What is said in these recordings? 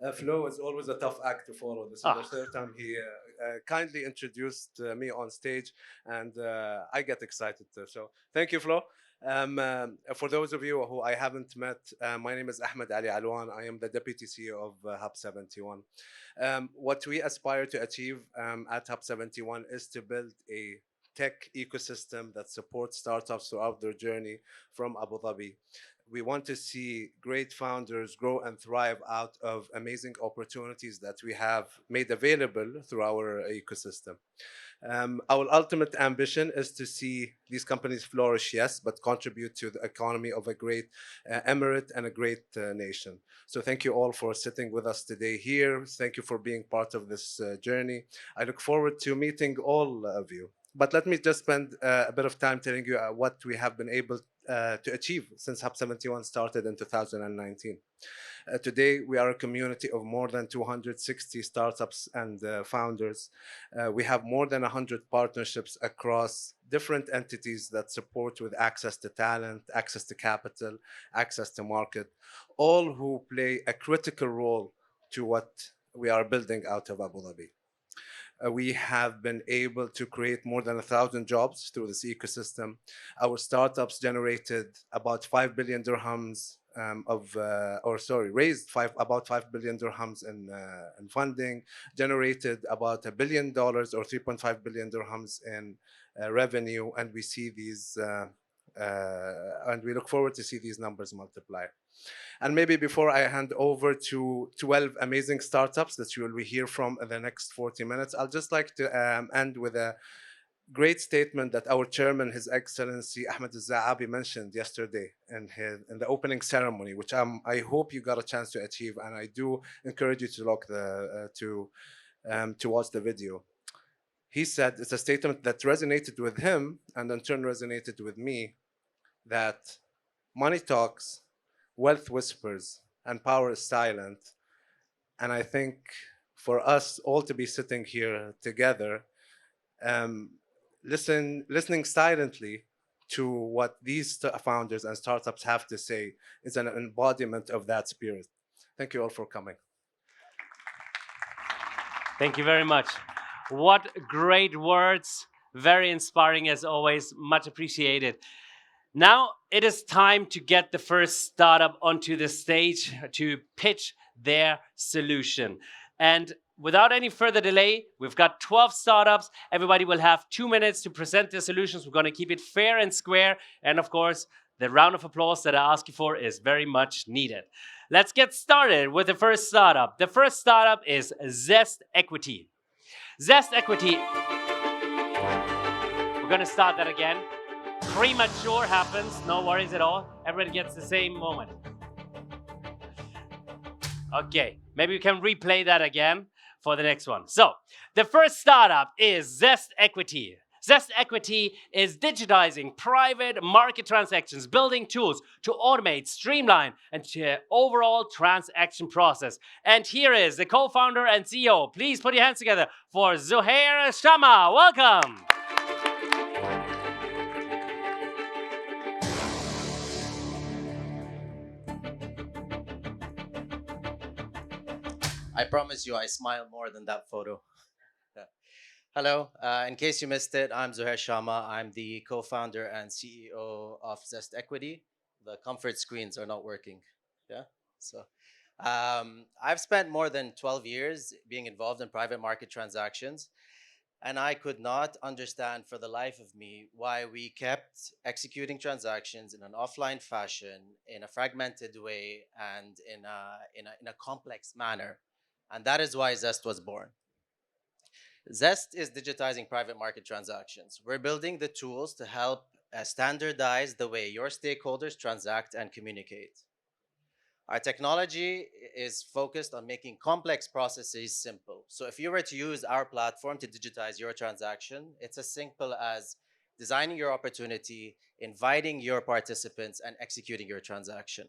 Flo is always a tough act to follow. This is the Ah, third time he kindly introduced me on stage, and I get excited too. So thank you, Flo. For those of you who I haven't met, my name is Ahmed Ali Alwan. I am the Deputy CEO of Hub71. What we aspire to achieve at Hub71 is to build a tech ecosystem that supports startups throughout their journey from Abu Dhabi. We want to see great founders grow and thrive out of amazing opportunities that we have made available through our ecosystem. Our ultimate ambition is to see these companies flourish, yes, but contribute to the economy of a great emirate and a great nation. So thank you all for sitting with us today here. Thank you for being part of this journey. I look forward to meeting all of you. But let me just spend a bit of time telling you what we have been able to achieve since Hub 71 started in 2019. Today, we are a community of more than 260 startups and founders. We have more than 100 partnerships across different entities that support with access to talent, access to capital, access to market, all who play a critical role to what we are building out of Abu Dhabi. We have been able to create more than 1,000 jobs through this ecosystem. Our startups generated about 5 billion dirhams raised about 5 billion dirhams in funding, generated about $1 billion or 3.5 billion dirhams in revenue, and we look forward to see these numbers multiply. And maybe before I hand over to 12 amazing startups that you will hear from in the next 40 minutes, I'll just like to end with a great statement that our chairman, His Excellency Ahmed Al-Zaabi, mentioned yesterday in the opening ceremony, which I hope you got a chance to achieve, and I do encourage you to look to watch the video. He said it's a statement that resonated with him and in turn resonated with me, that money talks, wealth whispers, and power is silent. And I think for us all to be sitting here together, um, listening silently to what these founders and startups have to say is an embodiment of that spirit. Thank you all for coming. thank you very much. What great words. Very inspiring as always. Much appreciated. Now it is time to get the first startup onto the stage to pitch their solution. And without any further delay, we've got 12 startups. Everybody will have 2 minutes to present their solutions. We're going to keep it fair and square. And of course, the round of applause that I ask you for is very much needed. Let's get started with the first startup. The first startup is Zest Equity. Zest Equity. We're going to start that again. Premature happens, no worries at all. Everybody gets the same moment. Okay, maybe we can replay that again for the next one. So, the first startup is Zest Equity. Zest Equity is digitizing private market transactions, building tools to automate, streamline, and overall transaction process. And here is the co-founder and CEO. Please put your hands together for Zuhair Shama. Welcome. I promise you, I smile more than that photo. Yeah. Hello. In case you missed it, I'm Zuhair Shama. I'm the co-founder and CEO of Zest Equity. The comfort screens are not working. Yeah. So, I've spent more than 12 years being involved in private market transactions, and I could not understand for the life of me why we kept executing transactions in an offline fashion, in a fragmented way, and in a complex manner. And that is why Zest was born. Zest is digitizing private market transactions. We're building the tools to help standardize the way your stakeholders transact and communicate. Our technology is focused on making complex processes simple. So if you were to use our platform to digitize your transaction, it's as simple as designing your opportunity, inviting your participants, and executing your transaction.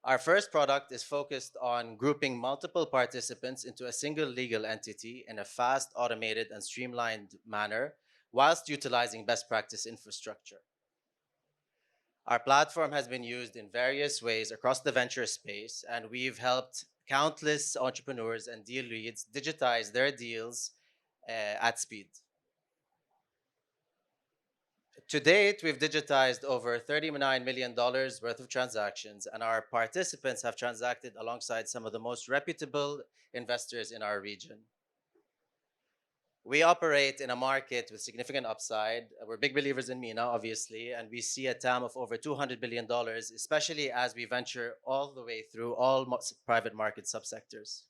Our first product is focused on grouping multiple participants into a single legal entity in a fast, automated, and streamlined manner, whilst utilizing best practice infrastructure. Our platform has been used in various ways across the venture space, and we've helped countless entrepreneurs and deal leads digitize their deals at speed. To date, we've digitized over $39 million worth of transactions, and our participants have transacted alongside some of the most reputable investors in our region. We operate in a market with significant upside. We're big believers in MENA, obviously, and we see a TAM of over $200 billion, especially as we venture all the way through all private market subsectors.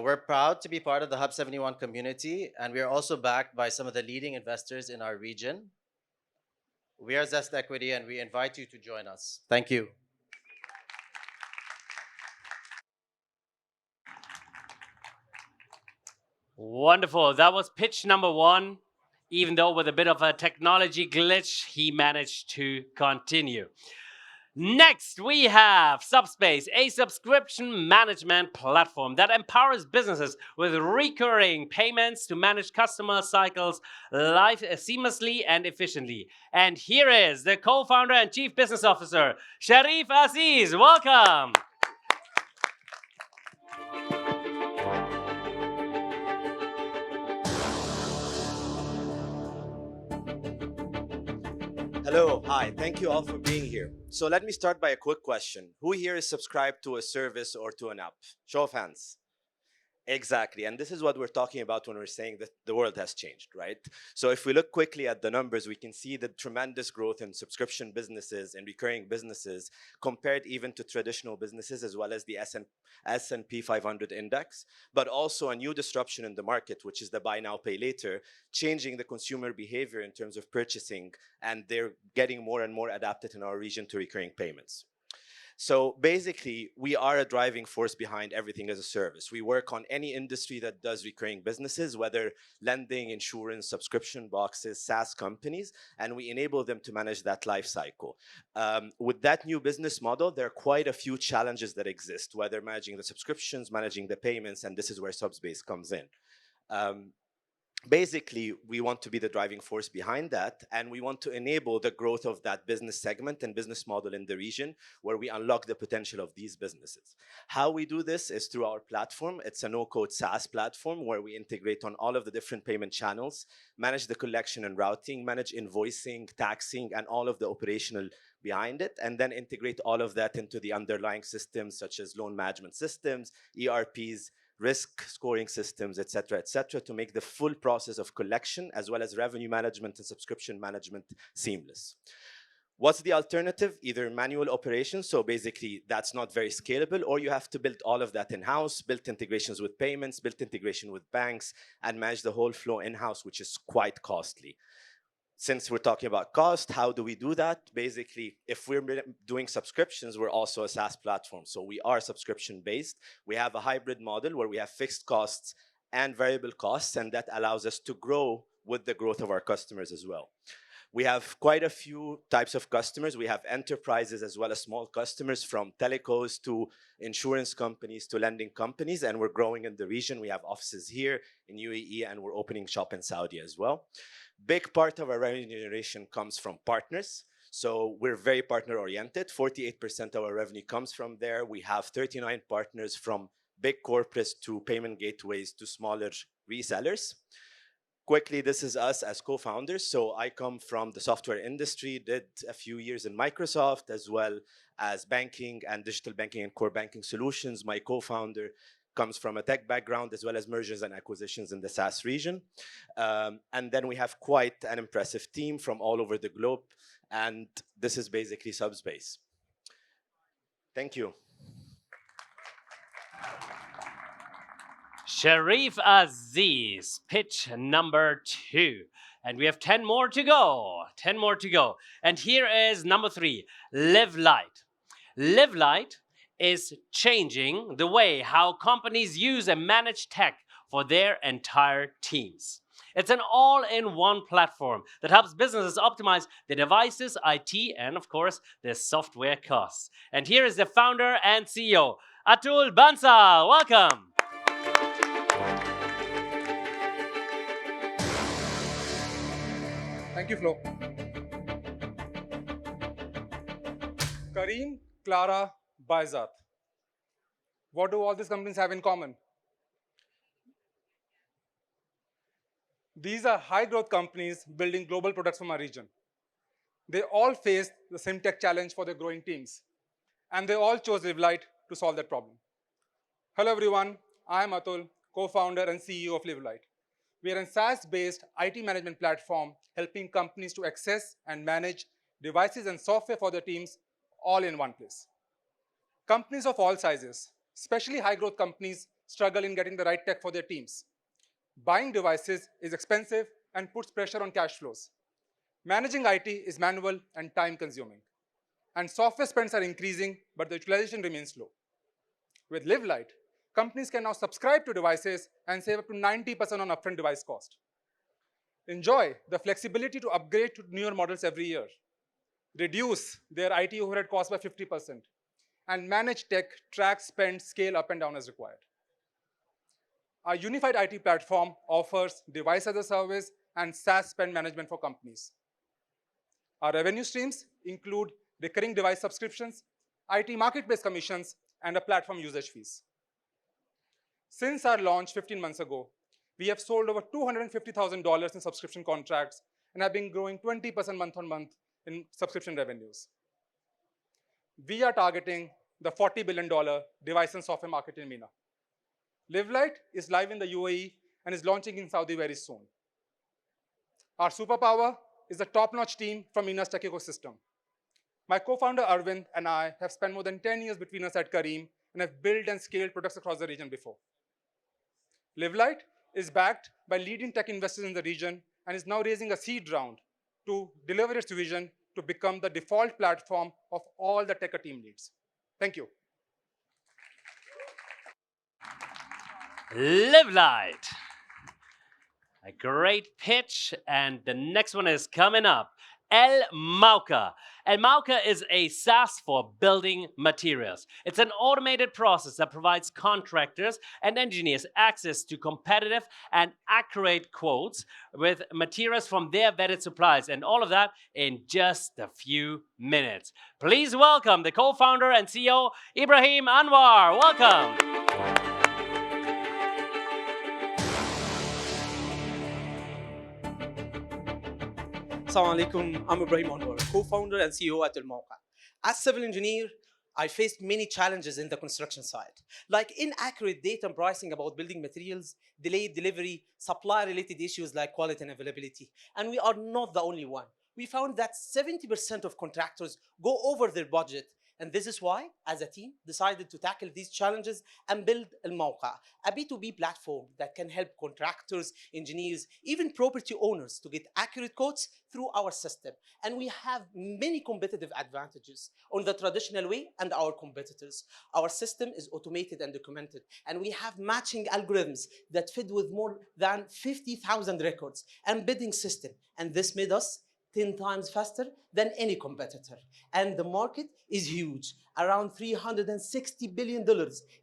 We're proud to be part of the Hub71 community, and we are also backed by some of the leading investors in our region. We are Zest Equity, and we invite you to join us. Thank you. Wonderful. That was pitch number one. Even though with a bit of a technology glitch, he managed to continue. Next, we have Subspace, a subscription management platform that empowers businesses with recurring payments to manage customer cycles seamlessly and efficiently. And here is the co-founder and chief business officer, Sharif Aziz. Welcome. Hello, hi, thank you all for being here. So let me start by a quick question. Who here is subscribed to a service or to an app? Show of hands. Exactly, and this is what we're talking about when we're saying that the world has changed, right? So if we look quickly at the numbers, we can see the tremendous growth in subscription businesses and recurring businesses compared even to traditional businesses as well as the S&P 500 index, but also a new disruption in the market, which is the buy now, pay later, changing the consumer behavior in terms of purchasing, and they're getting more and more adapted in our region to recurring payments. So basically, we are a driving force behind everything as a service. We work on any industry that does recurring businesses, whether lending, insurance, subscription boxes, SaaS companies, and we enable them to manage that life cycle. With that new business model, there are quite a few challenges that exist, whether managing the subscriptions, managing the payments, and this is where Subspace comes in. Basically, we want to be the driving force behind that, and we want to enable the growth of that business segment and business model in the region where we unlock the potential of these businesses. How we do this is through our platform. It's a no-code SaaS platform where we integrate on all of the different payment channels, manage the collection and routing, manage invoicing, taxing, and all of the operational behind it, and then integrate all of that into the underlying systems such as loan management systems, ERPs, risk scoring systems, et cetera, to make the full process of collection as well as revenue management and subscription management seamless. What's the alternative? Either manual operations, so basically that's not very scalable, or you have to build all of that in-house, build integrations with payments, build integration with banks, and manage the whole flow in-house, which is quite costly. Since we're talking about cost, how do we do that? Basically, if we're doing subscriptions, we're also a SaaS platform. So we are subscription-based. We have a hybrid model where we have fixed costs and variable costs, and that allows us to grow with the growth of our customers as well. We have quite a few types of customers. We have enterprises as well as small customers, from telecos to insurance companies to lending companies, and we're growing in the region. We have offices here in UAE, and we're opening shop in Saudi as well. Big part of our revenue generation comes from partners. So we're very partner-oriented. 48% of our revenue comes from there. We have 39 partners, from big corporates to payment gateways to smaller resellers. Quickly, this is us as co-founders. So I come from the software industry, did a few years in Microsoft, as well as banking and digital banking and core banking solutions. My co-founder comes from a tech background, as well as mergers and acquisitions in the SaaS region. And then we have quite an impressive team from all over the globe. And this is basically Subspace. Thank you. Sharif Aziz, pitch number 2. And we have 10 more to go. 10 more to go. And here is number 3, Live Light. Live Light is changing the way how companies use and manage tech for their entire teams. It's an all-in-one platform that helps businesses optimize their devices, IT, and of course, their software costs. And here is the founder and CEO, Atul Bansal. Welcome. Thank you, Flo. Kareem Clara Baizat. What do all these companies have in common? These are high-growth companies building global products from our region. They all face the same tech challenge for their growing teams, and they all chose LiveLight to solve that problem. Hello everyone, I am Atul, co-founder and CEO of LiveLight. We are a SaaS-based IT management platform helping companies to access and manage devices and software for their teams all in one place. Companies of all sizes, especially high-growth companies, struggle in getting the right tech for their teams. Buying devices is expensive and puts pressure on cash flows. Managing IT is manual and time-consuming. And software spends are increasing, but the utilization remains low. With LiveLight, companies can now subscribe to devices and save up to 90% on upfront device cost. Enjoy the flexibility to upgrade to newer models every year, reduce their IT overhead costs by 50%, and manage tech, track, spend, scale up and down as required. Our unified IT platform offers device as a service and SaaS spend management for companies. Our revenue streams include recurring device subscriptions, IT marketplace commissions, and a platform usage fees. Since our launch 15 months ago, we have sold over $250,000 in subscription contracts and have been growing 20% month on month in subscription revenues. We are targeting the $40 billion device and software market in MENA. LiveLight is live in the UAE and is launching in Saudi very soon. Our superpower is a top-notch team from MENA's tech ecosystem. My co-founder Arvind and I have spent more than 10 years between us at Careem and have built and scaled products across the region before. LiveLight is backed by leading tech investors in the region and is now raising a seed round to deliver its vision to become the default platform of all the tech a team needs. Thank you. LiveLight. A great pitch, and the next one is coming up. El Mauka. El Mauka is a SaaS for building materials. It's an automated process that provides contractors and engineers access to competitive and accurate quotes with materials from their vetted suppliers, and all of that in just a few minutes. Please welcome the co-founder and CEO, Ibrahim Anwar. Welcome. Assalamu alaikum, I'm Ibrahim Anwar, co-founder and CEO at El Mauka. As civil engineer, I faced many challenges in the construction side, like inaccurate data and pricing about building materials, delayed delivery, supply-related issues like quality and availability. And we are not the only one. We found that 70% of contractors go over their budget. And this is why, as a team, decided to tackle these challenges and build El Mauka, a B2B platform that can help contractors, engineers, even property owners to get accurate quotes through our system. And we have many competitive advantages on the traditional way and our competitors. Our system is automated and documented, and we have matching algorithms that fit with more than 50,000 records and bidding system. And this made us 10 times faster than any competitor. And the market is huge, around $360 billion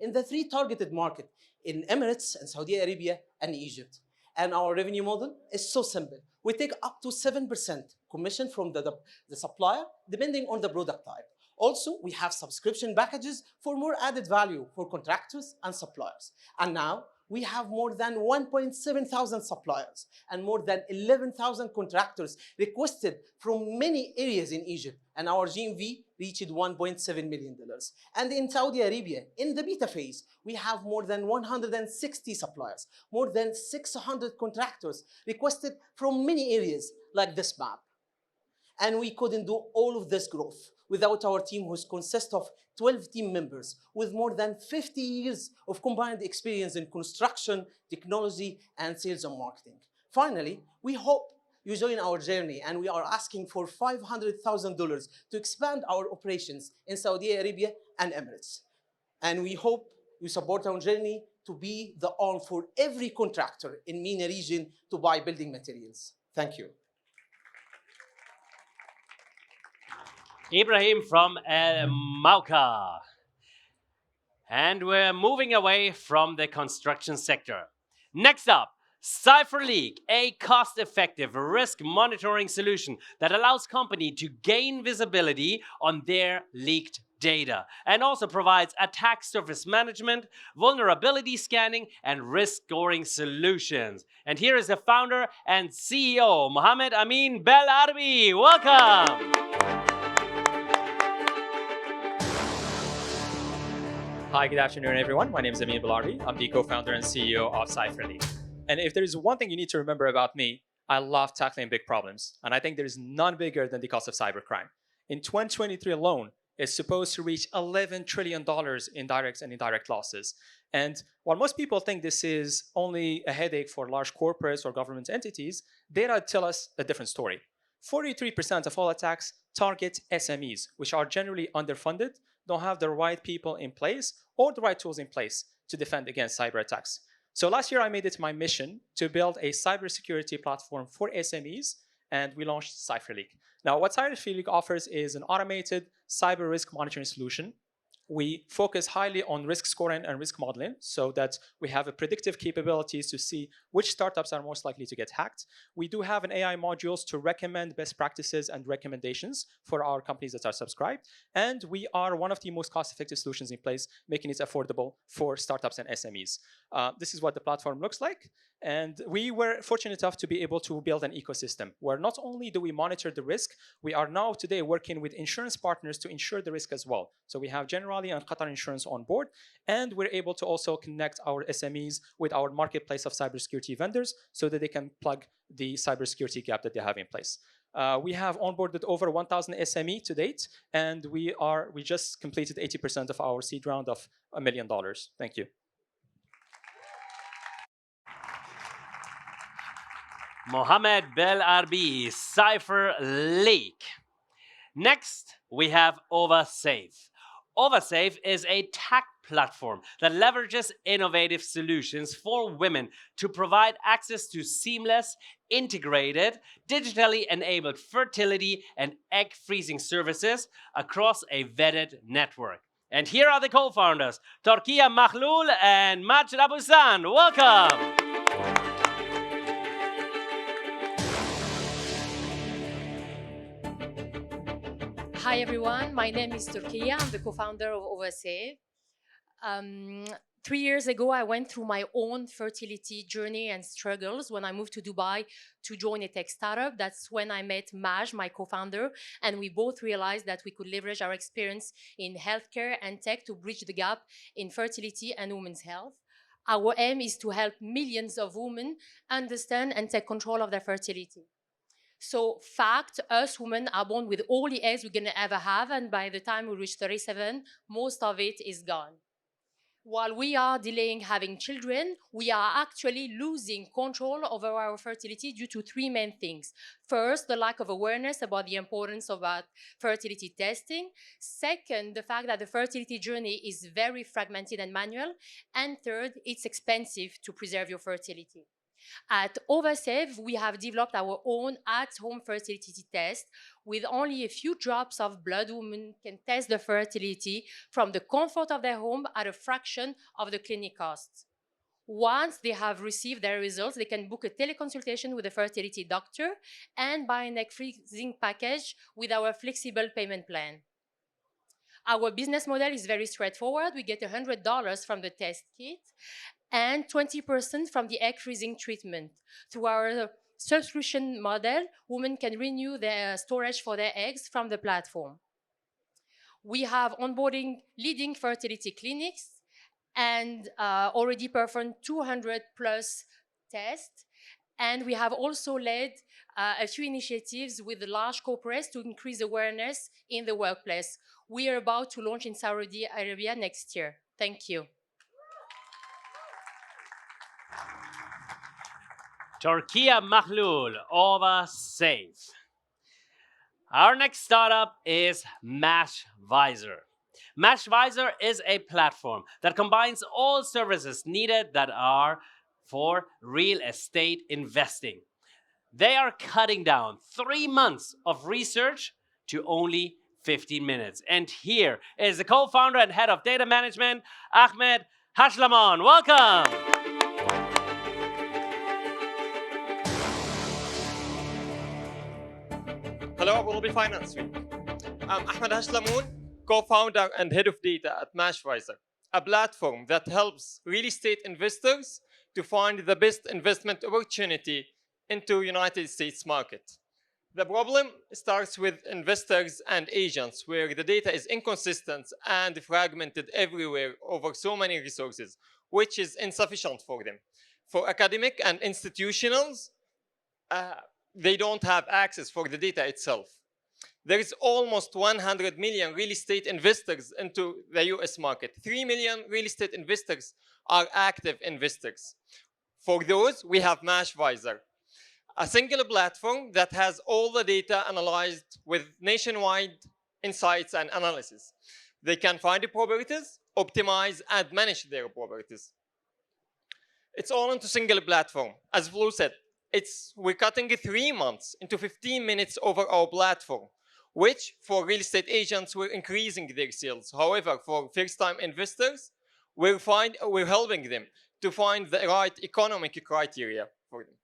in the three targeted markets in Emirates and Saudi Arabia and Egypt. And our revenue model is so simple. We take up to 7% commission from the supplier, depending on the product type. Also, we have subscription packages for more added value for contractors and suppliers. And now, we have more than 1.7 thousand suppliers and more than 11,000 contractors requested from many areas in Egypt, and our GMV reached $1.7 million. And in Saudi Arabia, in the beta phase, we have more than 160 suppliers, more than 600 contractors requested from many areas like this map. And we couldn't do all of this growth without our team, which consists of 12 team members with more than 50 years of combined experience in construction, technology, and sales and marketing. Finally, we hope you join our journey, and we are asking for $500,000 to expand our operations in Saudi Arabia and Emirates. And we hope you support our journey to be the arm for every contractor in MENA region to buy building materials. Thank you. Ibrahim from El Mauka. And we're moving away from the construction sector. Next up, CipherLeak, a cost-effective risk monitoring solution that allows companies to gain visibility on their leaked data and also provides attack surface management, vulnerability scanning, and risk scoring solutions. And here is the founder and CEO, Mohammed Amin Bel Arbi. Welcome. Hi, good afternoon, everyone. My name is Amin Bilardi. I'm the co-founder and CEO of CipherLeak. And if there is one thing you need to remember about me, I love tackling big problems. And I think there is none bigger than the cost of cybercrime. In 2023 alone, it's supposed to reach $11 trillion in direct and indirect losses. And while most people think this is only a headache for large corporates or government entities, data tell us a different story. 43% of all attacks target SMEs, which are generally underfunded, don't have the right people in place or the right tools in place to defend against cyber attacks. So last year, I made it my mission to build a cybersecurity platform for SMEs, and we launched CipherLeak. Now, what CipherLeak offers is an automated cyber risk monitoring solution. We focus highly on risk scoring and risk modeling so that we have a predictive capabilities to see which startups are most likely to get hacked. We do have an AI modules to recommend best practices and recommendations for our companies that are subscribed. And we are one of the most cost-effective solutions in place, making it affordable for startups and SMEs. This is what the platform looks like. And we were fortunate enough to be able to build an ecosystem where not only do we monitor the risk, we are now today working with insurance partners to insure the risk as well. So we have Generali and Qatar Insurance on board, and we're able to also connect our SMEs with our marketplace of cybersecurity vendors so that they can plug the cybersecurity gap that they have in place. We have onboarded over 1,000 SME to date, and we just completed 80% of our seed round of $1 million. Thank you. Mohammed Bel Arbi, CipherLeak. Next, we have OvaSafe. OvaSafe is a tech platform that leverages innovative solutions for women to provide access to seamless, integrated, digitally enabled fertility and egg freezing services across a vetted network. And here are the co-founders, Torkia Makhloul and Majid Abusan. Welcome. Hi everyone, my name is Turkiya. I'm the co-founder of OvaSafe. 3 years ago, I went through my own fertility journey and struggles when I moved to Dubai to join a tech startup. That's when I met Maj, my co-founder, and we both realized that we could leverage our experience in healthcare and tech to bridge the gap in fertility and women's health. Our aim is to help millions of women understand and take control of their fertility. So fact, us women are born with all the eggs we're gonna ever have, and by the time we reach 37, most of it is gone. While we are delaying having children, we are actually losing control over our fertility due to three main things. First, the lack of awareness about the importance of fertility testing. Second, the fact that the fertility journey is very fragmented and manual. And third, it's expensive to preserve your fertility. At OvaSafe, we have developed our own at-home fertility test. With only a few drops of blood, women can test the fertility from the comfort of their home at a fraction of the clinic costs. Once they have received their results, they can book a teleconsultation with a fertility doctor and buy an egg freezing package with our flexible payment plan. Our business model is very straightforward. We get $100 from the test kit and 20% from the egg freezing treatment. Through our subscription model, women can renew their storage for their eggs from the platform. We have onboarding leading fertility clinics and already performed 200 plus tests. And we have also led a few initiatives with the large corporates to increase awareness in the workplace. We are about to launch in Saudi Arabia next year. Thank you. Torkia Makhloul, OvaSafe. Our next startup is MashVisor. MashVisor is a platform that combines all services needed that are for real estate investing. They are cutting down 3 months of research to only 15 minutes. And here is the co-founder and head of data management, Ahmed Hashlaman. Welcome. Hello, Abu Dhabi Finance Week. I'm Ahmed Hashlamoon, co-founder and head of data at Mashvisor, a platform that helps real estate investors to find the best investment opportunity into United States market. The problem starts with investors and agents, where the data is inconsistent and fragmented everywhere over so many resources, which is insufficient for them. For academic and institutionals, they don't have access for the data itself. There is almost 100 million real estate investors into the US market. 3 million real estate investors are active investors. For those, we have Mashvisor, a single platform that has all the data analyzed with nationwide insights and analysis. They can find the properties, optimize, and manage their properties. It's all into single platform. As Flo said, we're cutting 3 months into 15 minutes over our platform, which for real estate agents, we're increasing their sales. However, for first-time investors, we're helping them to find the right economic criteria for them.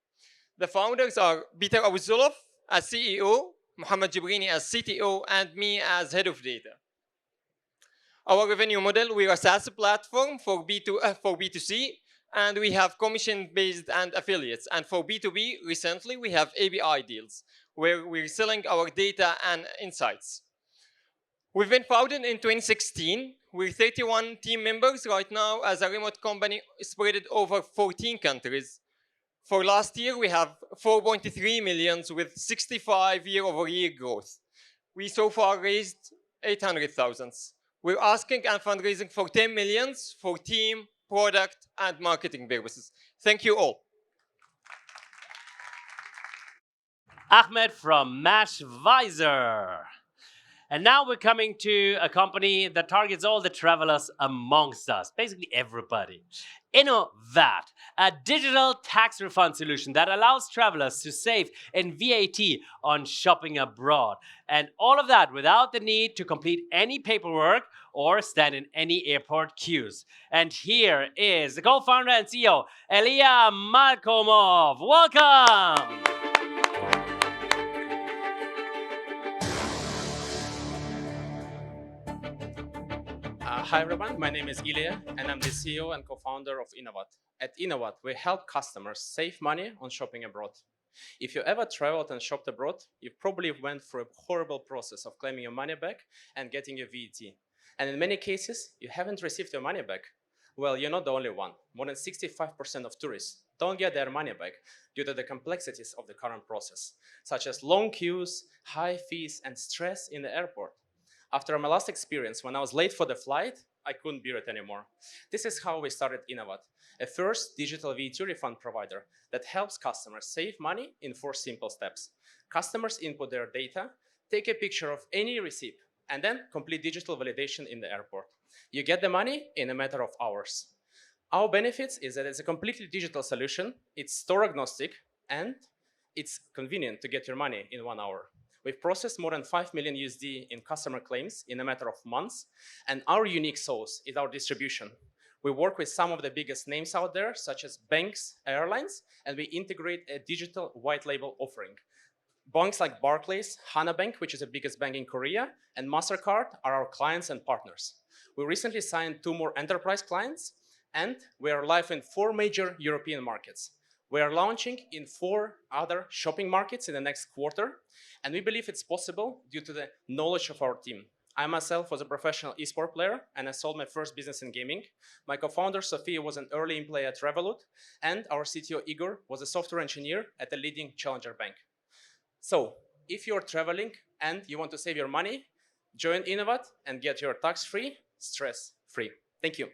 The founders are Peter Abuzulov as CEO, Mohammed Jibrini as CTO, and me as head of data. Our revenue model, we're a SaaS platform for B2C, and we have commission-based and affiliates. And for B2B, recently, we have API deals, where we're selling our data and insights. We've been founded in 2016. We're 31 team members right now as a remote company spread over 14 countries. For last year, we have 4.3 million with 65 year-over-year growth. We so far raised 800,000. We're asking and fundraising for 10 million for team, product, and marketing purposes. Thank you all. Ahmed from Mashvisor. And now we're coming to a company that targets all the travelers amongst us, basically everybody. Innovat, a digital tax refund solution that allows travelers to save in VAT on shopping abroad. And all of that without the need to complete any paperwork or stand in any airport queues. And here is the co-founder and CEO, Elia Malkomov. Welcome! Hi everyone, my name is Ilya and I'm the CEO and co-founder of Innovat. At Innovat, we help customers save money on shopping abroad. If you ever traveled and shopped abroad, you probably went through a horrible process of claiming your money back and getting your VAT. And in many cases, you haven't received your money back. Well, you're not the only one. More than 65% of tourists don't get their money back due to the complexities of the current process, such as long queues, high fees, and stress in the airport. After my last experience, when I was late for the flight, I couldn't bear it anymore. This is how we started Innovat, a first digital VAT refund provider that helps customers save money in 4 simple steps. Customers input their data, take a picture of any receipt, and then complete digital validation in the airport. You get the money in a matter of hours. Our benefits is that it's a completely digital solution, it's store agnostic, and it's convenient to get your money in 1 hour. We've processed more than 5 million USD in customer claims in a matter of months, and our unique sauce is our distribution. We work with some of the biggest names out there, such as banks, airlines, and we integrate a digital white label offering. Banks like Barclays, Hana Bank, which is the biggest bank in Korea, and MasterCard are our clients and partners. We recently signed 2 more enterprise clients, and we are live in 4 major European markets. We are launching in 4 other shopping markets in the next quarter, and we believe it's possible due to the knowledge of our team. I myself was a professional esports player, and I sold my first business in gaming. My co-founder, Sophia, was an early employee at Revolut, and our CTO, Igor, was a software engineer at a leading challenger bank. So, if you're traveling and you want to save your money, join Innovat and get your tax-free, stress-free. Thank you.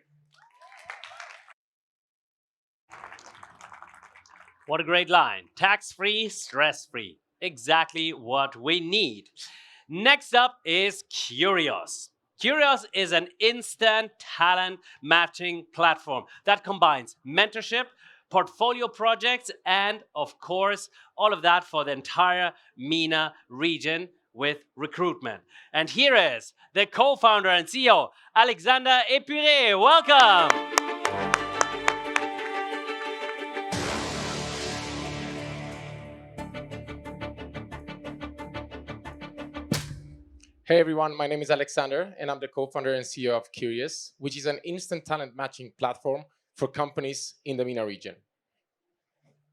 What a great line. Tax-free, stress-free. Exactly what we need. Next up is Curios. Curios is an instant talent matching platform that combines mentorship, portfolio projects, and of course, all of that for the entire MENA region with recruitment. And here is the co-founder and CEO, Alexander Epure. Welcome. Hey everyone, my name is Alexander, and I'm the co-founder and CEO of Curious, which is an instant talent matching platform for companies in the MENA region.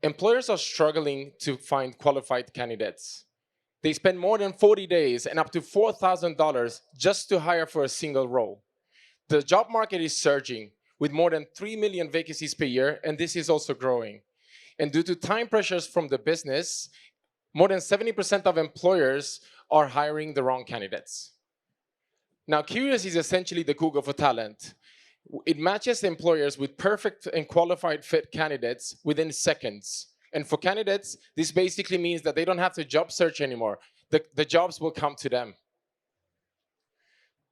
Employers are struggling to find qualified candidates. They spend more than 40 days and up to $4,000 just to hire for a single role. The job market is surging with more than 3 million vacancies per year, and this is also growing. And due to time pressures from the business, more than 70% of employers are hiring the wrong candidates. Now, Curious is essentially the Google for talent. It matches employers with perfect and qualified fit candidates within seconds. And for candidates, this basically means that they don't have to job search anymore. The jobs will come to them.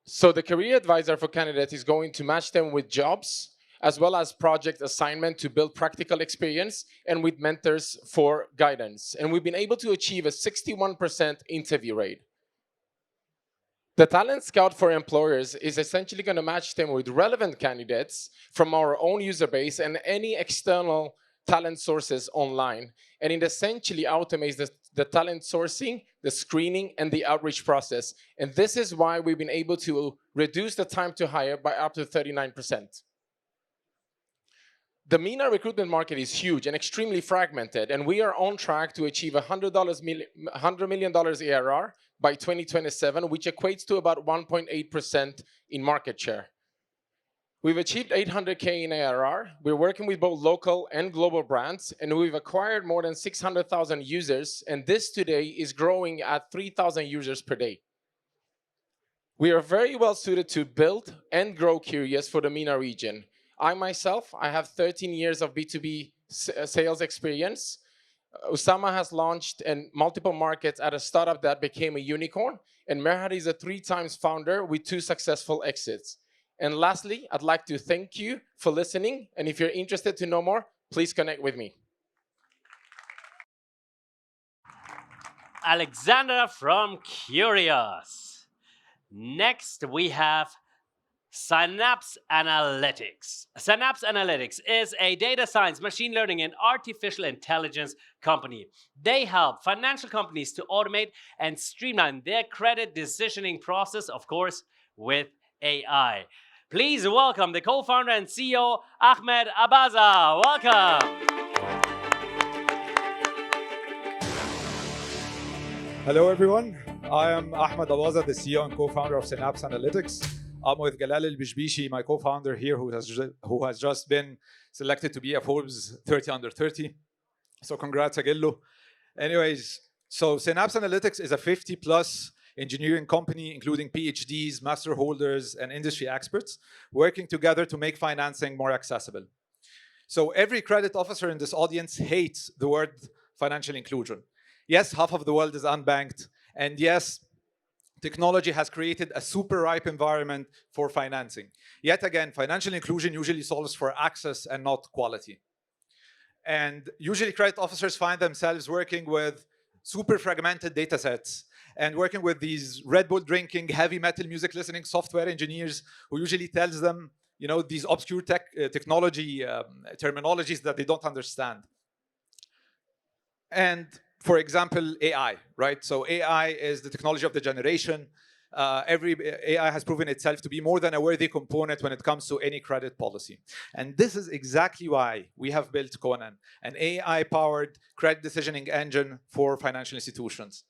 So the career advisor for candidates is going to match them with jobs, as well as project assignment to build practical experience, and with mentors for guidance. And we've been able to achieve a 61% interview rate. The Talent Scout for employers is essentially going to match them with relevant candidates from our own user base and any external talent sources online. And it essentially automates the talent sourcing, the screening, and the outreach process. And this is why we've been able to reduce the time to hire by up to 39%. The MENA recruitment market is huge and extremely fragmented, and we are on track to achieve $100 million ARR by 2027, which equates to about 1.8% in market share. We've achieved 800K in ARR. We're working with both local and global brands, and we've acquired more than 600,000 users, and this today is growing at 3,000 users per day. We are very well suited to build and grow Curious for the MENA region. I myself, I have 13 years of B2B sales experience. Usama has launched in multiple markets at a startup that became a unicorn, and Merhad is a 3-time founder with 2 successful exits. And lastly, I'd like to thank you for listening, and if you're interested to know more, please connect with me. Alexander from Curious. Next, we have Synapse Analytics. Synapse Analytics is a data science, machine learning, and artificial intelligence company. They help financial companies to automate and streamline their credit decisioning process, of course, with AI. Please welcome the co-founder and CEO, Ahmed Abaza. Welcome. Hello, everyone. I am Ahmed Abaza, the CEO and co-founder of Synapse Analytics. I'm with Galal El-Bishbishi, my co-founder here, who has just been selected to be a Forbes 30 under 30. So congrats, Agillo. Anyways, so Synapse Analytics is a 50-plus engineering company, including PhDs, master holders, and industry experts, working together to make financing more accessible. So every credit officer in this audience hates the word financial inclusion. Yes, half of the world is unbanked, and yes, technology has created a super ripe environment for financing. Yet again, financial inclusion usually solves for access and not quality. And usually credit officers find themselves working with super fragmented data sets and working with these Red Bull drinking, heavy metal music listening software engineers who usually tells them, these obscure technology terminologies that they don't understand. And for example, AI, right? So AI is the technology of the generation. Every AI has proven itself to be more than a worthy component when it comes to any credit policy. And this is exactly why we have built Conan, an AI-powered credit decisioning engine for financial institutions.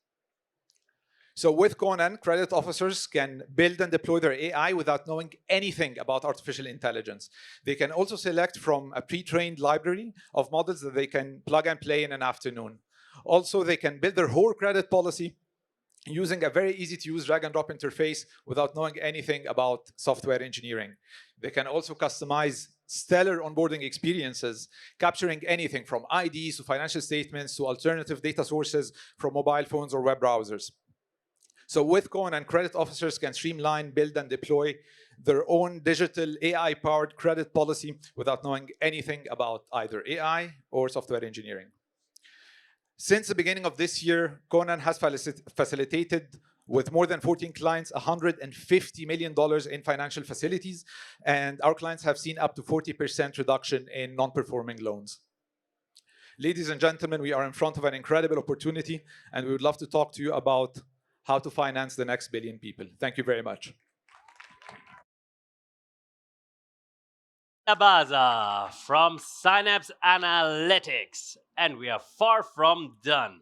So with Conan, credit officers can build and deploy their AI without knowing anything about artificial intelligence. They can also select from a pre-trained library of models that they can plug and play in an afternoon. Also, they can build their whole credit policy using a very easy-to-use drag-and-drop interface without knowing anything about software engineering. They can also customize stellar onboarding experiences, capturing anything from IDs to financial statements to alternative data sources from mobile phones or web browsers. So with Conan, credit officers can streamline, build, and deploy their own digital AI-powered credit policy without knowing anything about either AI or software engineering. Since the beginning of this year, Conan has facilitated with more than 14 clients $150 million in financial facilities, and our clients have seen up to 40% reduction in non-performing loans. Ladies and gentlemen, we are in front of an incredible opportunity, and we would love to talk to you about how to finance the next billion people. Thank you very much. Abaza from Synapse Analytics, and we are far from done.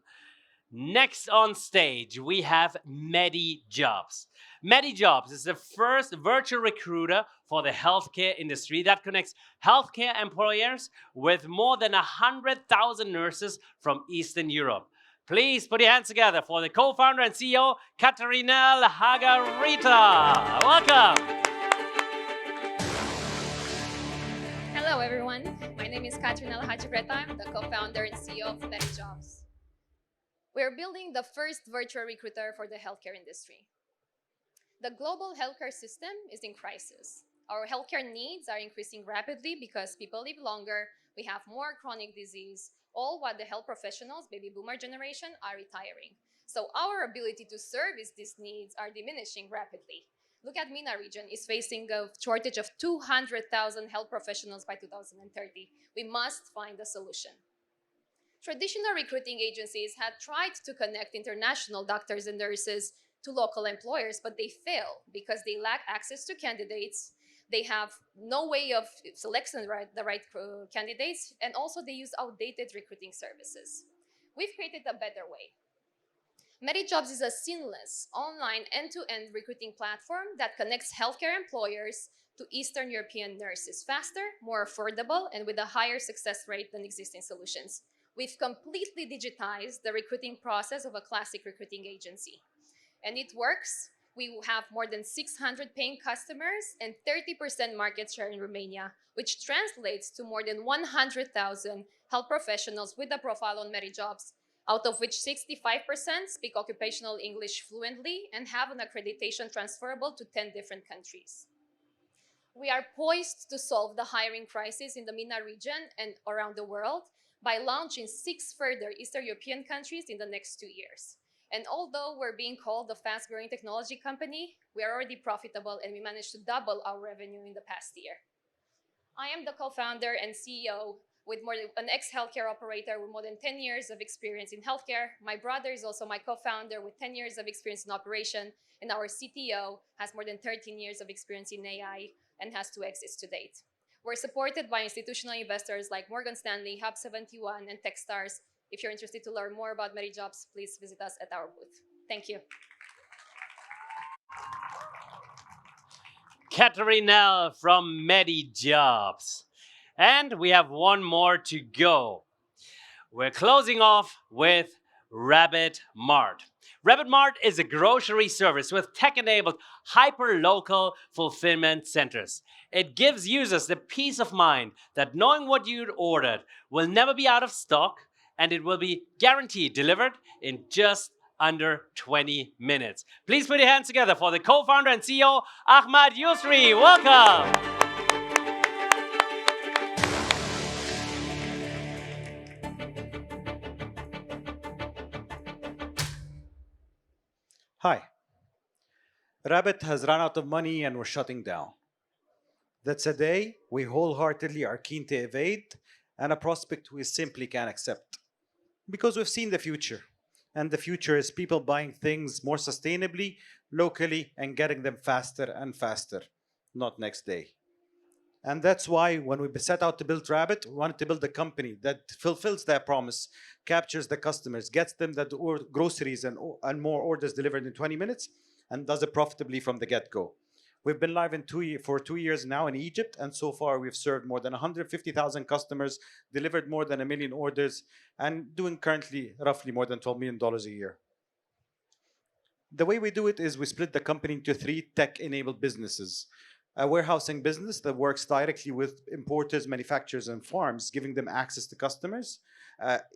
Next on stage, we have MediJobs. MediJobs is the first virtual recruiter for the healthcare industry that connects healthcare employers with more than 100,000 nurses from Eastern Europe. Please put your hands together for the co-founder and CEO, Katarina Hagarita. Welcome. Hello, everyone. My name is Katarina Hagarita. I'm the co-founder and CEO of MediJobs. We're building the first virtual recruiter for the healthcare industry. The global healthcare system is in crisis. Our healthcare needs are increasing rapidly because people live longer, we have more chronic disease, all while the health professionals, baby boomer generation, are retiring. So our ability to service these needs are diminishing rapidly. Look at MENA region is facing a shortage of 200,000 health professionals by 2030. We must find a solution. Traditional recruiting agencies had tried to connect international doctors and nurses to local employers, but they fail because they lack access to candidates. They have no way of selecting the right candidates, and also they use outdated recruiting services. We've created a better way. MediJobs is a seamless online end-to-end recruiting platform that connects healthcare employers to Eastern European nurses faster, more affordable, and with a higher success rate than existing solutions. We've completely digitized the recruiting process of a classic recruiting agency. And it works. We have more than 600 paying customers and 30% market share in Romania, which translates to more than 100,000 health professionals with a profile on MediJobs, out of which 65% speak occupational English fluently and have an accreditation transferable to 10 different countries. We are poised to solve the hiring crisis in the MENA region and around the world by launching 6 further Eastern European countries in the next 2 years. And although we're being called a fast-growing technology company, we are already profitable and we managed to double our revenue in the past year. I am the co-founder and CEO with an ex-healthcare operator with more than 10 years of experience in healthcare. My brother is also my co-founder with 10 years of experience in operation, and our CTO has more than 13 years of experience in AI and has 2 exits to date. We're supported by institutional investors like Morgan Stanley, Hub71, and Techstars. If you're interested to learn more about MediJobs, please visit us at our booth. Thank you. Katarina from MediJobs. And we have one more to go. We're closing off with Rabbit Mart. Rabbit Mart is a grocery service with tech-enabled hyper-local fulfillment centers. It gives users the peace of mind that knowing what you ordered will never be out of stock, and it will be guaranteed delivered in just under 20 minutes. Please put your hands together for the co-founder and CEO, Ahmad Yusri. Welcome. Hi. Rabbit has run out of money and we're shutting down. That's a day we wholeheartedly are keen to evade and a prospect we simply can't accept. Because we've seen the future. And the future is people buying things more sustainably, locally, and getting them faster and faster, not next day. And that's why when we set out to build Rabbit, we wanted to build a company that fulfills that promise, captures the customers, gets them the groceries and more orders delivered in 20 minutes, and does it profitably from the get-go. We've been live for 2 years now in Egypt, and so far we've served more than 150,000 customers, delivered more than 1 million orders, and doing currently roughly more than $12 million a year. The way we do it is we split the company into 3 tech-enabled businesses. A warehousing business that works directly with importers, manufacturers, and farms, giving them access to customers.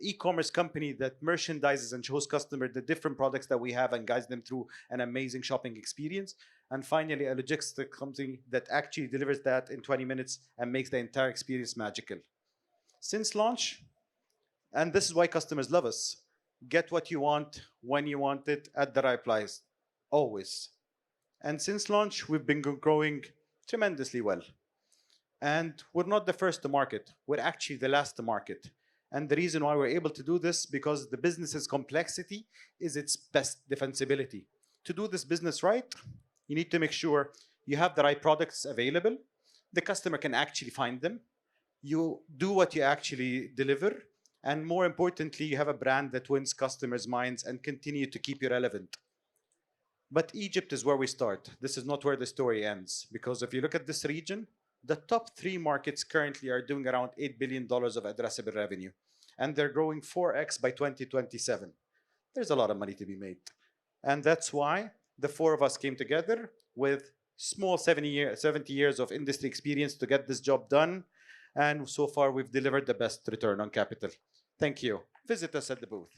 E-commerce company that merchandises and shows customers the different products that we have and guides them through an amazing shopping experience. And finally, a logistics company that actually delivers that in 20 minutes and makes the entire experience magical. Since launch, and this is why customers love us, get what you want, when you want it, at the right price, always. And since launch, we've been growing tremendously well. And we're not the first to market, we're actually the last to market. And the reason why we're able to do this, because the business's complexity is its best defensibility. to do this business right, you need to make sure you have the right products available, the customer can actually find them, you do what you actually deliver, and more importantly, you have a brand that wins customers' minds and continue to keep you relevant. But Egypt is where we start. This is not where the story ends, because if you look at this region, the top 3 markets currently are doing around $8 billion of addressable revenue, and they're growing 4x by 2027. There's a lot of money to be made. And that's why the 4 of us came together with small 70 years of industry experience to get this job done. And so far, we've delivered the best return on capital. Thank you. Visit us at the booth.